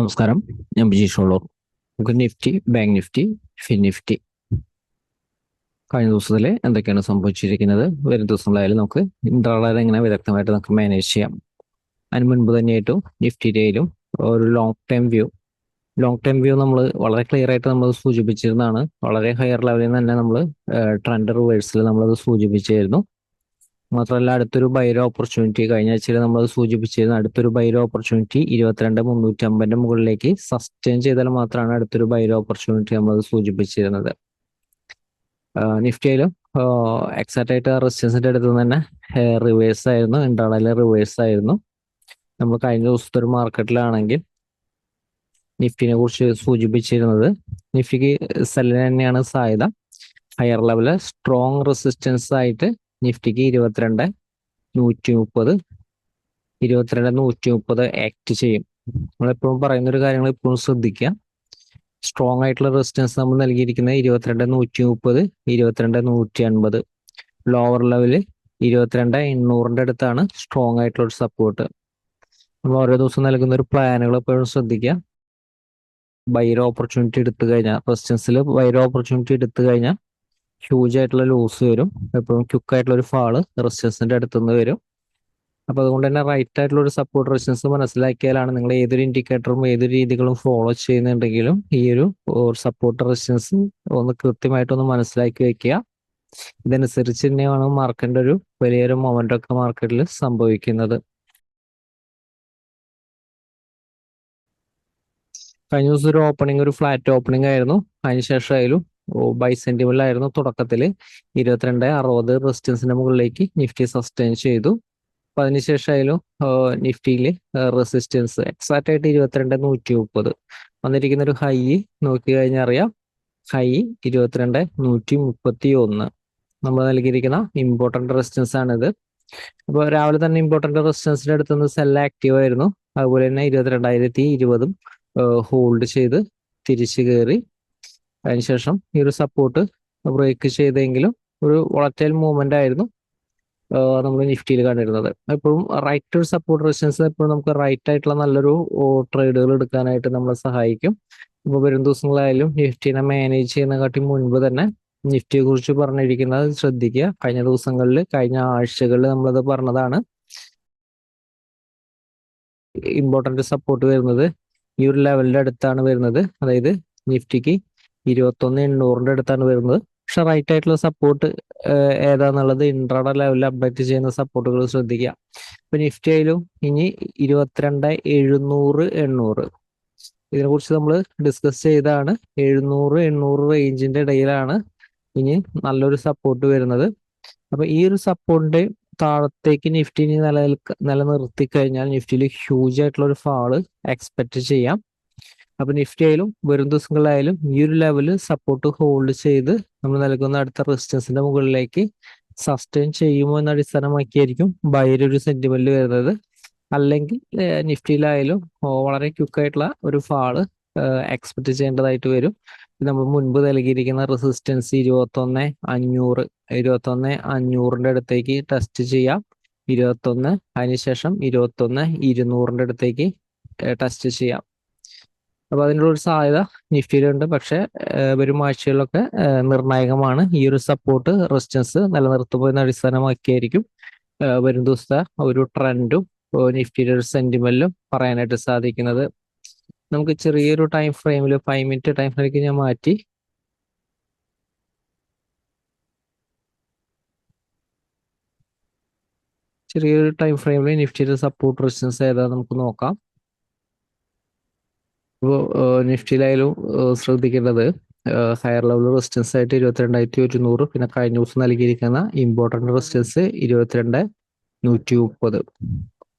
നമസ്കാരം, ഞാൻ ബിജീഷ് ഉള്ളൂർ. നമുക്ക് Nifty, bank Nifty, fin Nifty കഴിഞ്ഞ ദിവസത്തിൽ എന്തൊക്കെയാണ് സംഭവിച്ചിരിക്കുന്നത്, വരും ദിവസങ്ങളായാലും നമുക്ക് ഇൻട്രാഡേ എങ്ങനെ വിദഗ്ധമായിട്ട് നമുക്ക് മാനേജ് ചെയ്യാം. അതിന് മുൻപ് തന്നെയായിട്ടും നിഫ്റ്റിയിലും ഒരു ലോങ് ടൈം വ്യൂ നമ്മൾ വളരെ ക്ലിയർ ആയിട്ട് നമ്മൾ സൂചിപ്പിച്ചിരുന്നതാണ്. വളരെ ഹയർ ലെവലിൽ നിന്ന് തന്നെ നമ്മൾ ട്രെൻഡ് റിവേഴ്സിൽ നമ്മളത് സൂചിപ്പിച്ചിരുന്നു. മാത്രമല്ല, അടുത്തൊരു ബൈരോ ഓപ്പർച്യൂണിറ്റി കഴിഞ്ഞ ആഴ്ചയിൽ നമ്മൾ സൂചിപ്പിച്ചിരുന്ന അടുത്തൊരു ബൈരോ ഓപ്പർച്യൂണിറ്റി 22,350 മുകളിലേക്ക് സസ്റ്റെയിൻ ചെയ്താൽ മാത്രമാണ് അടുത്തൊരു ബൈരോ ഓപ്പർച്യൂണിറ്റി നമ്മൾ സൂചിപ്പിച്ചിരുന്നത്. നിഫ്റ്റിയിലും എക്സാക്റ്റ് ആയിട്ട് റെസിസ്റ്റൻസിന്റെ അടുത്ത് നിന്ന് തന്നെ റിവേഴ്സ് ആയിരുന്നു, ഇന്റർണലി റിവേഴ്സ് ആയിരുന്നു. നമ്മൾ കഴിഞ്ഞ ദിവസത്തെ ഒരു മാർക്കറ്റിലാണെങ്കിൽ നിഫ്റ്റിനെ കുറിച്ച് സൂചിപ്പിച്ചിരുന്നത് നിഫ്റ്റിക്ക് സെല്ലിന് തന്നെയാണ് സാധ്യത. ഹയർ ലെവല് സ്ട്രോങ് റെസിസ്റ്റൻസ് ആയിട്ട് നിഫ്റ്റിക്ക് 22,130 ആക്ട് ചെയ്യും. നമ്മളെപ്പോഴും പറയുന്ന ഒരു കാര്യങ്ങൾ ഇപ്പോഴും ശ്രദ്ധിക്കുക. സ്ട്രോങ് ആയിട്ടുള്ള റെസിസ്റ്റൻസ് നമ്മൾ നൽകിയിരിക്കുന്നത് 22,130, 22,180. ലോവർ ലെവല് 22,800 അടുത്താണ് സ്ട്രോങ് ആയിട്ടുള്ള ഒരു സപ്പോർട്ട്. നമ്മൾ ഓരോ ദിവസം നൽകുന്ന ഒരു പ്ലാനുകൾ എപ്പോഴും ശ്രദ്ധിക്കുക. ബൈരോ ഓപ്പർച്യൂണിറ്റി എടുത്തു കഴിഞ്ഞാൽ, റെസിസ്റ്റൻസിൽ ബൈരോ ഓപ്പർച്യൂണിറ്റി എടുത്തു കഴിഞ്ഞാൽ ഹ്യൂജ് ആയിട്ടുള്ള ലോസ് വരും. എപ്പോഴും ക്വിക്ക് ആയിട്ടുള്ള ഒരു ഫാള് റെസിസ്റ്റൻസിന്റെ അടുത്തുനിന്ന് വരും. അപ്പൊ അതുകൊണ്ട് തന്നെ റൈറ്റ് ആയിട്ടുള്ള ഒരു സപ്പോർട്ട് റെസിസ്റ്റൻസ് മനസ്സിലാക്കിയാലാണ് നിങ്ങൾ ഏതൊരു ഇൻഡിക്കേറ്ററും ഏതൊരു രീതികളും ഫോളോ ചെയ്യുന്നുണ്ടെങ്കിലും ഈ ഒരു സപ്പോർട്ട് റെസിസ്റ്റൻസ് ഒന്ന് കൃത്യമായിട്ടൊന്ന് മനസ്സിലാക്കി വെക്കുക. ഇതനുസരിച്ച് തന്നെയാണ് മാർക്കറ്റിന്റെ ഒരു വലിയൊരു മൊമെന്റ് ഒക്കെ മാർക്കറ്റിൽ സംഭവിക്കുന്നത്. കഴിഞ്ഞ ദിവസം ഒരു ഓപ്പണിംഗ്, ഒരു ഫ്ലാറ്റ് ഓപ്പണിംഗ് ആയിരുന്നു. അതിനുശേഷമായാലും ബൈ സെന്റിമെന്റ് ആയിരുന്നു. തുടക്കത്തിൽ 22,60 റെസിസ്റ്റൻസിന്റെ മുകളിലേക്ക് നിഫ്റ്റി സസ്റ്റെയിൻ ചെയ്തു. അപ്പൊ അതിനുശേഷമായാലും നിഫ്റ്റിയിൽ റെസിസ്റ്റൻസ് എക്സാക്റ്റ് ആയിട്ട് 22,130 വന്നിരിക്കുന്ന ഒരു ഹൈ നോക്കി കഴിഞ്ഞാൽ അറിയാം. ഹൈ 22,131 നമ്മൾ നൽകിയിരിക്കുന്ന ഇമ്പോർട്ടന്റ് റെസിസ്റ്റൻസ് ആണിത്. അപ്പോൾ രാവിലെ തന്നെ ഇമ്പോർട്ടന്റ് റെസിസ്റ്റൻസിന്റെ അടുത്തുനിന്ന് സെൽ ആക്റ്റീവ് ആയിരുന്നു. അതുപോലെ തന്നെ 22,020 ഹോൾഡ് ചെയ്ത് തിരിച്ചു കയറി. അതിനുശേഷം ഈ ഒരു സപ്പോർട്ട് ബ്രേക്ക് ചെയ്തെങ്കിലും ഒരു വോളറ്റൈൽ മൂവ്മെന്റ് ആയിരുന്നു നമ്മൾ നിഫ്റ്റിയിൽ കണ്ടിരുന്നത്. എപ്പോഴും റൈറ്റ് ഒരു സപ്പോർട്ട് റെസിസ്റ്റൻസ് എപ്പോഴും നമുക്ക് റൈറ്റ് ആയിട്ടുള്ള നല്ലൊരു ട്രേഡുകൾ എടുക്കാനായിട്ട് നമ്മളെ സഹായിക്കും. ഇപ്പോൾ വരും ദിവസങ്ങളായാലും നിഫ്റ്റിനെ മാനേജ് ചെയ്യുന്നതിനെക്കാട്ടി മുൻപ് തന്നെ നിഫ്റ്റിയെ കുറിച്ച് പറഞ്ഞിരിക്കുന്നത് ശ്രദ്ധിക്കുക. കഴിഞ്ഞ ദിവസങ്ങളിൽ, കഴിഞ്ഞ ആഴ്ചകളിൽ നമ്മളത് പറഞ്ഞതാണ്. ഇമ്പോർട്ടന്റ് സപ്പോർട്ട് വരുന്നത് ഈ ഒരു ലെവലിന്റെ അടുത്താണ് വരുന്നത്. അതായത് നിഫ്റ്റിക്ക് 21,800 അടുത്താണ് വരുന്നത്. പക്ഷെ റൈറ്റ് ആയിട്ടുള്ള സപ്പോർട്ട് ഏതാന്നുള്ളത് ഇൻട്രാഡേ ലെവലിൽ അപ്ഡേറ്റ് ചെയ്യുന്ന സപ്പോർട്ടുകൾ ശ്രദ്ധിക്കുക. ഇപ്പൊ നിഫ്റ്റി ആയാലും ഇനി 22,700, 800 ഇതിനെ കുറിച്ച് നമ്മൾ ഡിസ്കസ് ചെയ്താണ്. 700-800 റേഞ്ചിന്റെ ഇടയിലാണ് ഇനി നല്ലൊരു സപ്പോർട്ട് വരുന്നത്. അപ്പൊ ഈ ഒരു സപ്പോർട്ടിന്റെ താഴത്തേക്ക് നിഫ്റ്റി നിലനിർത്തി കഴിഞ്ഞാൽ നിഫ്റ്റിയിൽ ഹ്യൂജ് ആയിട്ടുള്ള ഒരു ഫാള് എക്സ്പെക്ട് ചെയ്യാം. അപ്പൊ നിഫ്റ്റി ആയാലും വരും ദിവസങ്ങളിലായാലും ഈ ഒരു ലെവല് സപ്പോർട്ട് ഹോൾഡ് ചെയ്ത് നമ്മൾ നൽകുന്ന അടുത്ത റെസിസ്റ്റൻസിന്റെ മുകളിലേക്ക് സസ്റ്റെയിൻ ചെയ്യുമോ എന്ന അടിസ്ഥാനമാക്കിയായിരിക്കും ബൈയുടെ ഒരു സെന്റിമെന്റ് വരുന്നത്. അല്ലെങ്കിൽ നിഫ്റ്റിയിലായാലും വളരെ ക്വിക്ക് ആയിട്ടുള്ള ഒരു ഫാള് എക്സ്പെക്ട് ചെയ്യേണ്ടതായിട്ട് വരും. നമ്മൾ മുൻപ് നൽകിയിരിക്കുന്ന റെസിസ്റ്റൻസ് 21,500 അടുത്തേക്ക് ടെസ്റ്റ് ചെയ്യാം. 21, അതിനുശേഷം 21,200 അടുത്തേക്ക് ടെസ്റ്റ് ചെയ്യാം. അപ്പൊ അതിനുള്ള ഒരു സാധ്യത നിഫ്റ്റിയിലുണ്ട്. പക്ഷെ വരും ആഴ്ചകളിലൊക്കെ നിർണായകമാണ്. ഈ ഒരു സപ്പോർട്ട് റെസിസ്റ്റൻസ് നിലനിർത്തുമ്പോൾ എന്ന അടിസ്ഥാനമാക്കിയായിരിക്കും വരും ദിവസത്തെ ഒരു ട്രെൻഡും നിഫ്റ്റിയുടെ ഒരു സെന്റിമെന്റും പറയാനായിട്ട് സാധിക്കുന്നത്. നമുക്ക് ചെറിയൊരു ടൈം ഫ്രെയിമിൽ 5 മിനിറ്റ് ടൈം ഫ്രെയിമിലേക്ക് ഞാൻ മാറ്റി. ചെറിയൊരു ടൈം ഫ്രെയിമിൽ നിഫ്റ്റിയുടെ സപ്പോർട്ട് റെസിസ്റ്റൻസ് ഏതാ നമുക്ക് നോക്കാം. ഇപ്പോൾ നിഫ്റ്റിയിലായാലും ശ്രദ്ധിക്കേണ്ടത് ഹയർ ലെവൽ റെസിസ്റ്റൻസ് ആയിട്ട് 22,100, പിന്നെ കഴിഞ്ഞ ദിവസം നൽകിയിരിക്കുന്ന ഇമ്പോർട്ടന്റ് റെസിസ്റ്റൻസ് 22,130.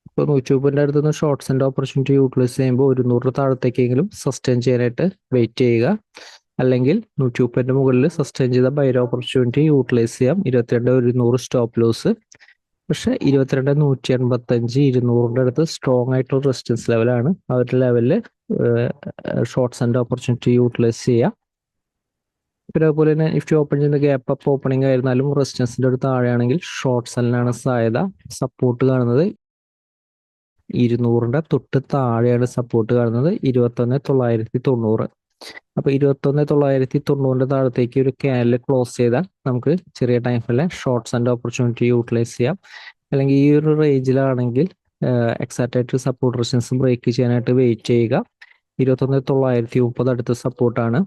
ഇപ്പോൾ 130 അടുത്ത് നിന്ന് ഷോർട്ട്സിന്റെ ഓപ്പർച്യൂണിറ്റി യൂട്ടിലൈസ് ചെയ്യുമ്പോൾ 100 താഴത്തേക്കെങ്കിലും സസ്റ്റെയിൻ ചെയ്യാനായിട്ട് വെയിറ്റ് ചെയ്യുക. അല്ലെങ്കിൽ 130 മുകളിൽ സസ്റ്റെയിൻ ചെയ്ത ബൈര ഓപ്പർച്യൂണിറ്റി യൂട്ടിലൈസ് ചെയ്യാം. 22,100 സ്റ്റോപ്പ് ലോസ്. പക്ഷെ 22,185, 200 അടുത്ത് സ്ട്രോങ് ആയിട്ടുള്ള റെസിസ്റ്റൻസ് ലെവലാണ്. ആ ഒരു ലെവലില് ഷോർട്ട്സ് ആൻഡ് ഓപ്പർച്യൂണിറ്റി യൂട്ടിലൈസ് ചെയ്യാം. പിന്നെ അതുപോലെ തന്നെ നിഫ്റ്റി ഓപ്പൺ ചെയ്യുന്ന ഗ്യാപ്പ് അപ്പ് ഓപ്പണിംഗ് ആയിരുന്നാലും റെസിസ്റ്റൻസിന്റെ അടുത്ത് താഴെയാണെങ്കിൽ ഷോർട്ട് സെല്ലിനാണ് സാധ്യത. സപ്പോർട്ട് കാണുന്നത് 200ന്റെ തൊട്ട് താഴെയാണ് സപ്പോർട്ട് കാണുന്നത് 21,990. അപ്പൊ 21,990ന്റെ താഴത്തേക്ക് ഒരു ക്യാൻഡിൽ ക്ലോസ് ചെയ്താൽ നമുക്ക് ചെറിയ ടൈം ഫ്രെയിമിലെ ഷോർട്ട്സ് ആൻഡ് ഓപ്പർച്യൂണിറ്റി യൂട്ടിലൈസ് ചെയ്യാം. അല്ലെങ്കിൽ ഈ ഒരു റേഞ്ചിലാണെങ്കിൽ എക്സാക്റ്റ് ആയിട്ട് സപ്പോർട്ട് റെസിസ്റ്റൻസ് ബ്രേക്ക് ചെയ്യാനായിട്ട് വെയിറ്റ് ചെയ്യുക. 21,930 അടുത്ത സപ്പോർട്ടാണ്.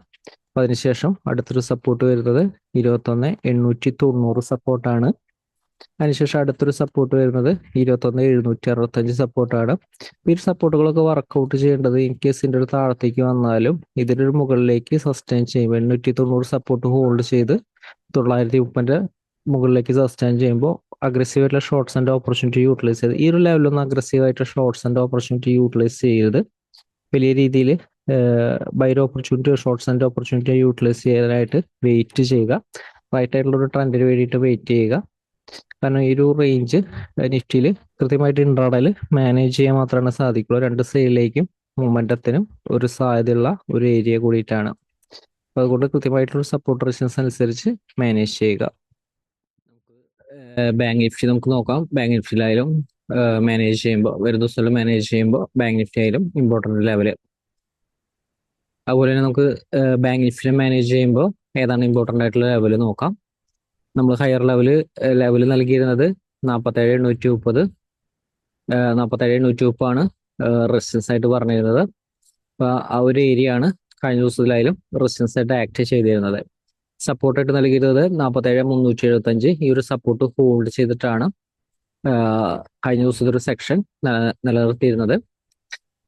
അപ്പൊ അതിനുശേഷം അടുത്തൊരു സപ്പോർട്ട് വരുന്നത് 21,890 സപ്പോർട്ടാണ്. അതിനുശേഷം അടുത്തൊരു സപ്പോർട്ട് വരുന്നത് 21,765 സപ്പോർട്ടാണ്. ഈ സപ്പോർട്ടുകളൊക്കെ വർക്കൗട്ട് ചെയ്യേണ്ടത് ഇൻ കേസ് ഇതിൻ്റെ ഒരു താഴത്തേക്ക് വന്നാലും ഇതിൻ്റെ ഒരു മുകളിലേക്ക് സസ്റ്റെയിൻ ചെയ്യുമ്പോൾ 890 സപ്പോർട്ട് ഹോൾഡ് ചെയ്ത് 930 മുകളിലേക്ക് സസ്റ്റെയിൻ ചെയ്യുമ്പോൾ അഗ്രസീവ് ആയിട്ടുള്ള ഷോർട്ട്സ് ആൻഡ് ഓപ്പർച്യൂണിറ്റി യൂട്ടിലൈസ് ചെയ്ത് ഈ ഒരു ലെവലൊന്നും അഗ്രസീവ് ആയിട്ട് ഷോർട്ട്സ് ആൻഡ് ഓപ്പർച്യൂണിറ്റി യൂട്ടിലൈസ് ചെയ്ത് വലിയ രീതിയിൽ buyer opportunity shorts and opportunity utilise ചെയ്യാനായിട്ട് വെയിറ്റ് ചെയ്യുക. റൈറ്റ് ആയിട്ടുള്ള ഒരു ട്രെൻഡിന് വേണ്ടിയിട്ട് വെയിറ്റ് ചെയ്യുക. കാരണം ഈ ഒരു റേഞ്ച് നിഫ്റ്റിയിൽ കൃത്യമായിട്ട് ഇൻട്രാഡേയിൽ മാനേജ് ചെയ്യാൻ മാത്രമാണ് സാധിക്കുള്ളൂ. രണ്ട് സൈഡിലേക്കും മൊമെന്റത്തിനും ഒരു സാധ്യതയുള്ള ഒരു ഏരിയ കൂടിയിട്ടാണ്. അപ്പോൾ അതുകൊണ്ട് കൃത്യമായിട്ടുള്ള സപ്പോർട്ട് റെസിസ്റ്റൻസ് അനുസരിച്ച് മാനേജ് ചെയ്യുക. ബാങ്ക് നിഫ്റ്റി നമുക്ക് നോക്കാം. ബാങ്ക് നിഫ്റ്റിയിലായാലും മാനേജ് ചെയ്യുമ്പോൾ വരും ദിവസങ്ങളിൽ മാനേജ് ചെയ്യുമ്പോൾ ബാങ്ക് നിഫ്റ്റി ആയാലും ഇമ്പോർട്ടൻ്റ് ലെവല്. അതുപോലെ തന്നെ നമുക്ക് ബാങ്ക് നിഫ്റ്റി മാനേജ് ചെയ്യുമ്പോൾ ഏതാണ് ഇമ്പോർട്ടൻ്റ് ആയിട്ടുള്ള ലെവല് നോക്കാം. നമ്മൾ ഹയർ ലെവൽ നൽകിയിരുന്നത് 47,830 47,830 റെസിസ്റ്റൻസ് ആയിട്ട് പറഞ്ഞിരുന്നത്. അപ്പോൾ ആ ഒരു ഏരിയ ആണ് കഴിഞ്ഞ ദിവസത്തിലായാലും റെസിസ്റ്റൻസ് ആയിട്ട് ആക്ട് ചെയ്തിരുന്നത്. സപ്പോർട്ടായിട്ട് നൽകിയിരുന്നത് 47,375. ഈ ഒരു സപ്പോർട്ട് ഹോൾഡ് ചെയ്തിട്ടാണ് കഴിഞ്ഞ ദിവസത്തെ ഒരു സെക്ഷൻ നിലനിർത്തിയിരുന്നത്.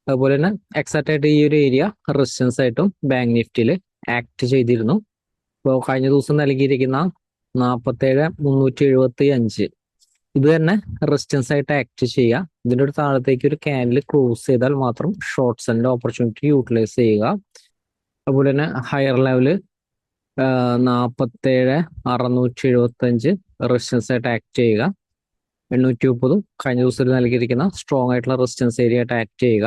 അതുപോലെ തന്നെ എക്സാക്റ്റ് ആയിട്ട് ഈ ഒരു ഏരിയ റെസിസ്റ്റൻസ് ആയിട്ടും ബാങ്ക് നിഫ്റ്റിയിൽ ആക്ട് ചെയ്തിരുന്നു. അപ്പോൾ കഴിഞ്ഞ ദിവസം നൽകിയിരിക്കുന്ന 47,375 ഇത് തന്നെ റെസിസ്റ്റൻസ് ആയിട്ട് ആക്ട് ചെയ്യുക. ഇതിൻ്റെ ഒരു താഴത്തേക്ക് ഒരു ക്യാൻഡിൽ ക്ലോസ് ചെയ്താൽ മാത്രം ഷോർട്ട്സ് ആൻഡ് ഓപ്പർച്യൂണിറ്റി യൂട്ടിലൈസ് ചെയ്യുക. അതുപോലെ തന്നെ ഹയർ ലെവല് 47,675 റെസിസ്റ്റൻസ് ആയിട്ട് ആക്ട് ചെയ്യുക. 830 കഴിഞ്ഞ ദിവസത്തിൽ നൽകിയിരിക്കുന്ന സ്ട്രോങ് ആയിട്ടുള്ള റെസിസ്റ്റൻസ് ഏരിയ ആയിട്ട് ആക്ട് ചെയ്യുക.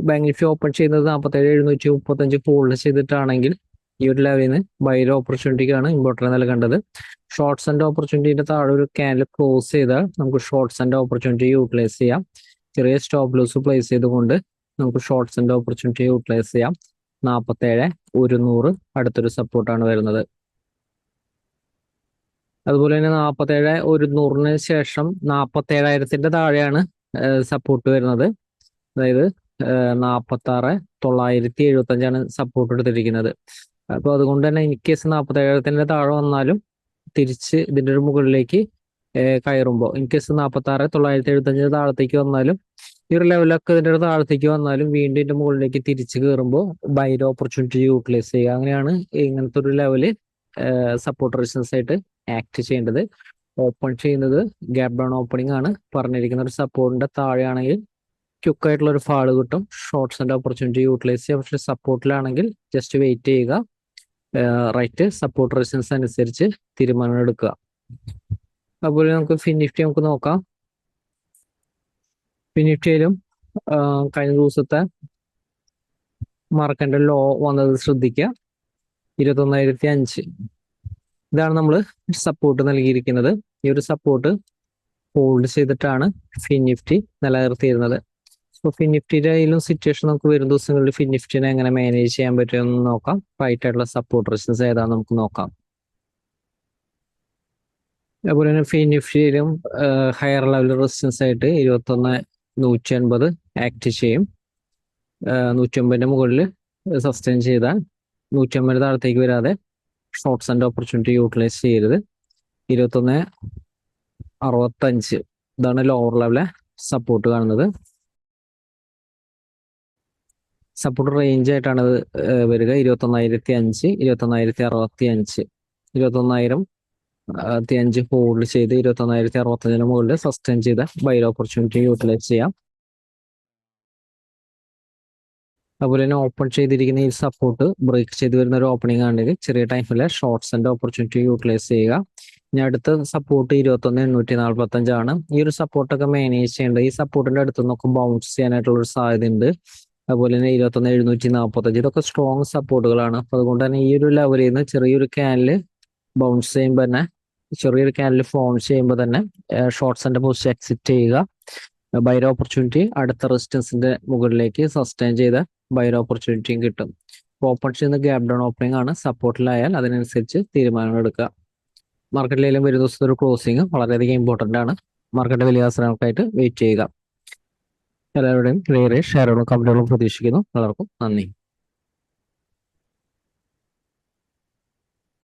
ബാങ്ക് നിഫ്റ്റി ഓപ്പൺ ചെയ്യുന്നത് 47,735 ഹോൾഡ് ചെയ്തിട്ടാണെങ്കിൽ ഈ ഒരു ലെവലിൽ നിന്ന് ബൈർ ഓപ്പർച്യൂണിറ്റിക്കാണ് ഇമ്പോർട്ടൻസ് നൽകേണ്ടത്. ഷോർട്ട്സ് ആൻഡ് ഓപ്പർച്യൂണിറ്റിന്റെ താഴെ ഒരു ക്യാൻഡിൽ ക്ലോസ് ചെയ്താൽ നമുക്ക് ഷോർട്ട്സ് ആൻഡ് ഓപ്പർച്യൂണിറ്റി യൂട്ടിലൈസ് ചെയ്യാം. ചെറിയ സ്റ്റോപ്പ് ലോസ് പ്ലേസ് ചെയ്തുകൊണ്ട് നമുക്ക് ഷോർട്ട്സ് ആൻഡ് ഓപ്പർച്യൂണിറ്റി യൂട്ടിലൈസ് ചെയ്യാം. 47,100 അടുത്തൊരു സപ്പോർട്ടാണ് വരുന്നത്. അതുപോലെ തന്നെ 47,100 ശേഷം 47,000 താഴെയാണ് സപ്പോർട്ട് വരുന്നത്. അതായത് 46,975 സപ്പോർട്ട് എടുത്തിരിക്കുന്നത്. അപ്പോൾ അതുകൊണ്ട് തന്നെ ഇൻ കേസ് 47,000 താഴെ വന്നാലും തിരിച്ച് ഇതിൻ്റെ ഒരു മുകളിലേക്ക് കയറുമ്പോൾ ഇൻ കേസ് 46,975 താഴത്തേക്ക് വന്നാലും ഈ ഒരു ലെവലൊക്കെ ഇതിൻ്റെ ഒരു താഴത്തേക്ക് വന്നാലും വീണ്ടും ഇതിൻ്റെ മുകളിലേക്ക് തിരിച്ച് കയറുമ്പോൾ ബൈർ ഓപ്പർച്യൂണിറ്റി യൂട്ടിലൈസ് ചെയ്യുക. അങ്ങനെയാണ് ഇങ്ങനത്തെ ഒരു ലെവല് സപ്പോർട്ട് റെസിസ്റ്റൻസ് ആയിട്ട് ആക്ട് ചെയ്യേണ്ടത്. ഓപ്പൺ ചെയ്യുന്നത് ഗ്യാപ് ഡൗൺ ഓപ്പണിംഗ് ആണ് പറഞ്ഞിരിക്കുന്ന ഒരു സപ്പോർട്ടിന്റെ താഴെയാണെങ്കിൽ ക്വിക്കായിട്ടുള്ള ഒരു ഫാള് കിട്ടും. ഷോർട്ട്സ് ആൻഡ് ഓപ്പർച്യൂണിറ്റി യൂട്ടിലൈസ് ചെയ്യുക. പക്ഷേ സപ്പോർട്ടിലാണെങ്കിൽ ജസ്റ്റ് വെയിറ്റ് ചെയ്യുക. റൈറ്റ് സപ്പോർട്ട് റെസിസ്റ്റൻസ് അനുസരിച്ച് തീരുമാനം എടുക്കുക. അതുപോലെ നമുക്ക് ഫിൻ നിഫ്റ്റി നമുക്ക് നോക്കാം. ഫിൻ നിഫ്റ്റിയിലും കഴിഞ്ഞ ദിവസത്തെ മാർക്കറ്റിന്റെ ലോ വന്നത് ശ്രദ്ധിക്കുക. 21,005 ഇതാണ് നമ്മൾ സപ്പോർട്ട് നൽകിയിരിക്കുന്നത്. ഈ ഒരു സപ്പോർട്ട് ഹോൾഡ് ചെയ്തിട്ടാണ് ഫിൻ നിഫ്റ്റി നിലനിർത്തിയിരുന്നത്. സോ ഫിൻ നിഫ്റ്റിയുടെ ആയാലും സിറ്റുവേഷൻ നമുക്ക് വരും ദിവസങ്ങളിൽ ഫിൻ നിഫ്റ്റിനെ എങ്ങനെ മാനേജ് ചെയ്യാൻ പറ്റുമെന്ന് നോക്കാം. റൈറ്റ് ആയിട്ടുള്ള സപ്പോർട്ട് റെസിസ്റ്റൻസ് ഏതാണെന്ന് നമുക്ക് നോക്കാം. അതുപോലെ തന്നെ ഫിൻ നിഫ്റ്റിയിലും ഹയർ ലെവൽ റെസിസ്റ്റൻസ് ആയിട്ട് 21,180 ആക്ട് ചെയ്യും. 150 മുകളിൽ സസ്റ്റെയിൻ ചെയ്താൽ 150 താഴത്തേക്ക് വരാതെ ഷോർട്ട്സ് ആൻഡ് ഓപ്പർച്യൂണിറ്റി യൂട്ടിലൈസ് ചെയ്യരുത്. 21,65 ഇതാണ് ലോവർ ലെവലെ സപ്പോർട്ട് കാണുന്നത്. സപ്പോർട്ട് റേഞ്ച് ആയിട്ടാണ് വരിക. 21,005 21,065 21,005 ഹോൾഡ് ചെയ്ത് 21,065 മുകളിൽ സസ്റ്റെയിൻ ചെയ്ത ബൈർ ഓപ്പർച്യൂണിറ്റി യൂട്ടിലൈസ് ചെയ്യാം. അതുപോലെ തന്നെ ഓപ്പൺ ചെയ്തിരിക്കുന്ന ഈ സപ്പോർട്ട് ബ്രേക്ക് ചെയ്ത് വരുന്ന ഒരു ഓപ്പണിംഗ് ആണെങ്കിൽ ചെറിയ ടൈമിലെ ഷോർട്ട്സ് ആൻഡ് ഓപ്പർച്യൂണിറ്റി യൂട്ടിലൈസ് ചെയ്യുക. ഇനി അടുത്ത സപ്പോർട്ട് 21,845 ആണ്. ഈ ഒരു സപ്പോർട്ടൊക്കെ മാനേജ് ചെയ്യേണ്ടത് ഈ സപ്പോർട്ടിന്റെ അടുത്ത് നിന്നൊക്കെ ബൗൺസ് ചെയ്യാനായിട്ടുള്ള ഒരു സാധ്യത ഉണ്ട്. അതുപോലെ തന്നെ 21,745 ഇതൊക്കെ സ്ട്രോങ് സപ്പോർട്ടുകളാണ്. അപ്പൊ അതുകൊണ്ട് തന്നെ ഈ ഒരു ലെവലിൽ നിന്ന് ചെറിയൊരു ക്യാനിൽ ബൗൺസ് ചെയ്യുമ്പോൾ തന്നെ ചെറിയൊരു ക്യാനിൽ ഫോം ചെയ്യുമ്പോൾ തന്നെ ഷോർട്ട്സ് ആൻഡ് പൊസിഷൻ എക്സിറ്റ് ചെയ്യുക. ബൈർ ഓപ്പർച്യൂണിറ്റി അടുത്ത റെസിസ്റ്റൻസിന്റെ മുകളിലേക്ക് സസ്റ്റെയിൻ ചെയ്ത ബൈർ ഓപ്പർച്യൂണിറ്റിയും കിട്ടും. ഓപ്പൺ ചെയ്യുന്ന ഗ്യാപ് ഡൗൺ ഓപ്പണിംഗ് ആണ്. സപ്പോർട്ടിലായാൽ അതിനനുസരിച്ച് തീരുമാനങ്ങൾ എടുക്കുക. മാർക്കറ്റിലേലും ഒരു ദിവസത്തെ ഒരു ക്ലോസിംഗ് വളരെയധികം ഇമ്പോർട്ടന്റ് ആണ്. മാർക്കറ്റ് വലിയ അവസരങ്ങൾക്കായിട്ട് വെയിറ്റ് ചെയ്യുക. എല്ലാവരുടെയും ക്ലിയർ ഷെയറുകളും കമന്റുകളും പ്രതീക്ഷിക്കുന്നു. എല്ലാവർക്കും നന്ദി.